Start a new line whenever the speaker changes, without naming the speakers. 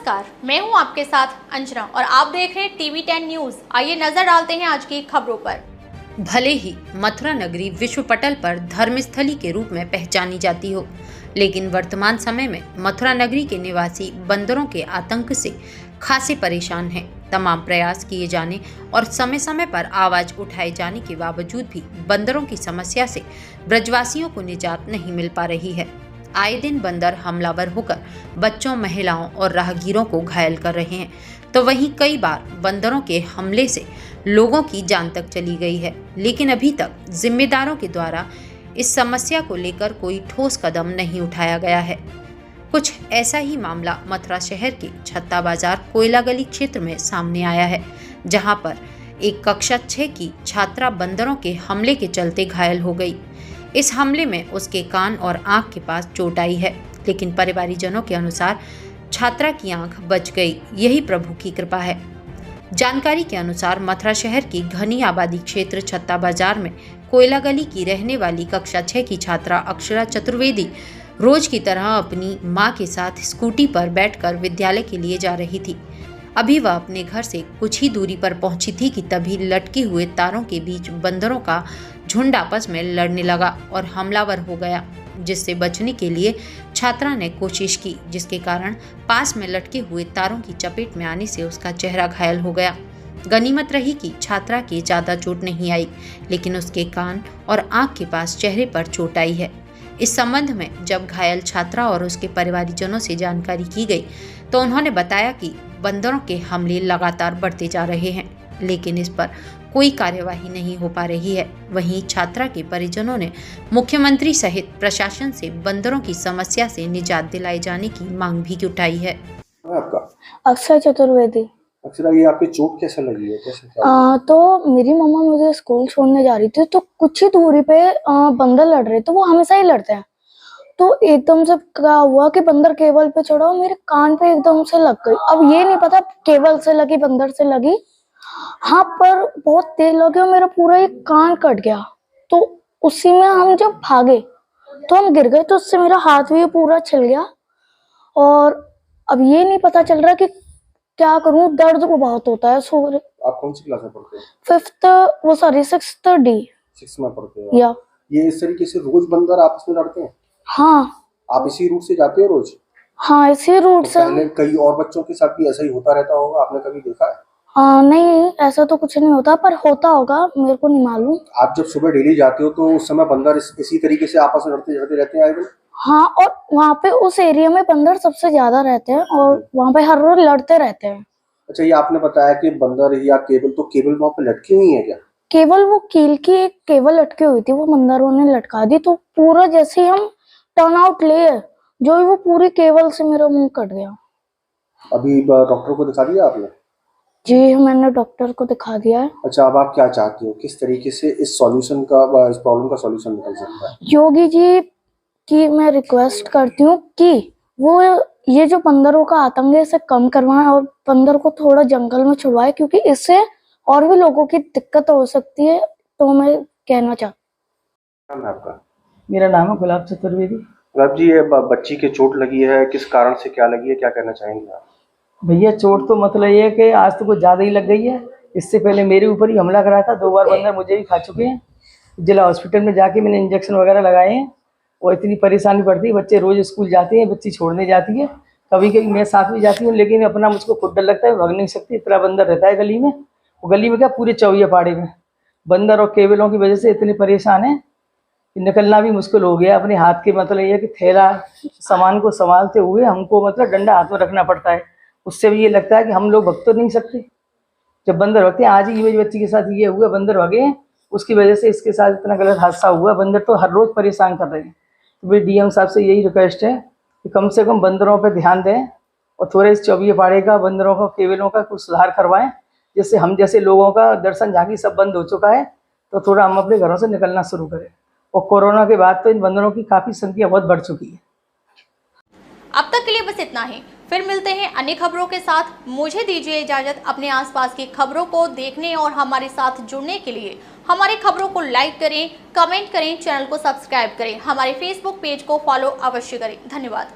नमस्कार, मैं हूं आपके साथ अंजना और आप देख रहे हैं TV10 न्यूज। आइए नजर डालते हैं आज की खबरों पर।
भले ही मथुरा नगरी विश्व पटल पर धर्मस्थली के रूप में पहचानी जाती हो, लेकिन वर्तमान समय में मथुरा नगरी के निवासी बंदरों के आतंक से खासे परेशान हैं। तमाम प्रयास किए जाने और समय समय पर आवाज उठाए जाने के बावजूद भी बंदरों की समस्या से ब्रजवासियों को निजात नहीं मिल पा रही है। आए दिन बंदर हमलावर होकर बच्चों, महिलाओं और राहगीरों को घायल कर रहे हैं, तो वहीं कई बार बंदरों के हमले से लोगों की जान तक चली गई है। लेकिन अभी तक जिम्मेदारों के द्वारा इस समस्या को लेकर कोई ठोस कदम नहीं उठाया गया है। कुछ ऐसा ही मामला मथुरा शहर के छत्ता बाजार कोयला गली क्षेत्र में सामने आया है, जहां पर एक कक्षा 6 की छात्रा बंदरों के हमले के चलते घायल हो गई। इस हमले में उसके कान और आंख के पास चोट आई है, लेकिन परिवारीजनों के अनुसार छात्रा की आंख बच गई। यही प्रभु की कृपा है। जानकारी के अनुसार मथुरा शहर की घनी आबादी क्षेत्र छत्ता बाजार में कोयला गली की रहने वाली कक्षा 6 की छात्रा अक्षरा चतुर्वेदी रोज की तरह अपनी मां के साथ स्कूटी पर बैठकर विद्यालय के लिए जा रही थी। अभी वह अपने घर से कुछ ही दूरी पर पहुंची थी कि तभी लटके हुए तारों के बीच बंदरों का झुंड आपस में लड़ने लगा और हमलावर हो गया, जिससे बचने के लिए छात्रा ने कोशिश की, जिसके कारण पास में लटके हुए तारों की चपेट में आने से उसका चेहरा घायल हो गया। गनीमत रही कि छात्रा के ज्यादा चोट नहीं आई, लेकिन उसके कान और आंख के पास चेहरे पर चोट आई है। इस संबंध में जब घायल छात्रा और उसके परिवारीजनों से जानकारी की गई, तो उन्होंने बताया कि बंदरों के हमले लगातार बढ़ते जा रहे हैं, लेकिन इस पर कोई कार्यवाही नहीं हो पा रही है। वहीं छात्रा के परिजनों ने मुख्यमंत्री सहित प्रशासन से बंदरों की समस्या से निजात दिलाए जाने की मांग भी उठाई है।
आपका
अक्षय चतुर्वेदी।
अक्षरा, ये आपकी चोट कैसे लगी है? कैसे
तो मेरी मम्मा मुझे स्कूल छोड़ने जा रही थी, तो कुछ ही दूरी पे बंदर लड़ रहे, तो वो हमेशा ही लड़ते हैं। तो एकदम से क्या हुआ कि बंदर केबल पे चढ़ा और मेरे कान पे एकदम से लग गई। अब ये नहीं पता केबल से लगी बंदर से लगी, हाँ, पर बहुत तेज लगे और मेरा पूरा एक कान कट गया। तो उसी में हम जब भागे तो हम गिर गए, तो उससे मेरा हाथ भी पूरा छिल गया। और अब ये नहीं पता चल रहा कि क्या करूं, दर्द को बहुत होता है।
आप कौन सी क्लास में पढ़ते हैं?
6th D।
6 में पढ़ते हैं
या
ये इस तरीके से रोज बंदर आपस में लड़ते हैं?
हाँ।
आप इसी रूट से जाते हो रोज?
हाँ, इसी रूट से।
पहले कई और बच्चों के साथ भी ऐसा ही होता रहता होगा, आपने कभी देखा है?
नहीं, ऐसा तो कुछ नहीं होता, पर होता होगा, मेरे को नहीं मालूम।
आप जब सुबह डेली जाते हो तो उस समय बंदर इसी तरीके से आपस में लड़ते रहते हैं आए दिन?
हाँ, और वहाँ पे उस एरिया में बंदर सबसे ज्यादा रहते हैं और वहाँ पे हर रोज लड़ते रहते हैं।
अच्छा, ये आपने बताया कि बंदर या केबल, तो केबल वहाँ पे लटकी हुई है क्या?
केवल वो कील की एक केबल लटकी हुई थी, वो बंदरों ने लटका दी। तो पूरा जैसे ही हम टर्न आउट लिए, जो वो पूरी केबल से मेरा मुंह कट गया।
अभी डॉक्टर को दिखा दिया आपने?
जी, मैंने डॉक्टर को दिखा दिया है।
अच्छा, अब आप क्या चाहते हो, किस तरीके से इस प्रॉब्लम का सॉल्यूशन निकल सकता है?
योगी जी की मैं रिक्वेस्ट करती हूँ कि वो ये जो बंदरों का आतंक है इसे कम करवाएं और बंदर को थोड़ा जंगल में छुड़वाएं, क्योंकि इससे और भी लोगों की दिक्कत हो सकती है। तो मैं कहना चाहती
हूँ। आपका?
मेरा नाम है गुलाब चतुर्वेदी।
गुलाब जी, ये बच्ची के चोट लगी है, किस कारण से क्या लगी है, क्या कहना चाहेंगे आप?
भैया, चोट तो मतलब ये है कि आज तो कुछ ज़्यादा ही लग गई है। इससे पहले मेरे ऊपर ही हमला कराया था, 2 बार बंदर मुझे भी खा चुके हैं। जिला हॉस्पिटल में जाके मैंने इंजेक्शन वगैरह लगाए हैं और इतनी परेशानी पड़ती है। बच्चे रोज स्कूल जाते हैं, बच्ची छोड़ने जाती है, कभी कभी मैं साथ भी जाती हूँ, लेकिन अपना मुझको खुद डर लगता है, भाग नहीं सकती, इतना बंदर रहता है गली में। वो गली में क्या, पूरे चौया पाड़े में बंदर और केबलों की वजह से इतने परेशान हैं कि निकलना भी मुश्किल हो गया। अपने हाथ के मतलब ये कि थैला सामान को संभालते हुए हमको मतलब डंडा हाथ में रखना पड़ता है। उससे भी ये लगता है कि हम लोग भग तो नहीं सकते जब बंदर भगते हैं। आज ही मेरी बच्ची के साथ ये हुआ, बंदर भगे हैं, उसकी वजह से इसके साथ इतना गलत हादसा हुआ। बंदर तो हर रोज़ परेशान कर रहे हैं। तो मेरी DM साहब से यही रिक्वेस्ट है कि कम से कम बंदरों पर ध्यान दें और थोड़े इस चौबीय पाड़े का, बंदरों का, केबलों का कुछ सुधार करवाएं, जिससे हम जैसे लोगों का दर्शन झांकी सब बंद हो चुका है, तो थोड़ा हम अपने घरों से निकलना शुरू करें। और कोरोना के बाद तो इन बंदरों की काफ़ी संख्या बहुत बढ़ चुकी है।
अब तक के लिए बस इतना ही, फिर मिलते हैं अन्य खबरों के साथ। मुझे दीजिए इजाजत। अपने आसपास की खबरों को देखने और हमारे साथ जुड़ने के लिए हमारी खबरों को लाइक करें, कमेंट करें, चैनल को सब्सक्राइब करें, हमारे फेसबुक पेज को फॉलो अवश्य करें। धन्यवाद।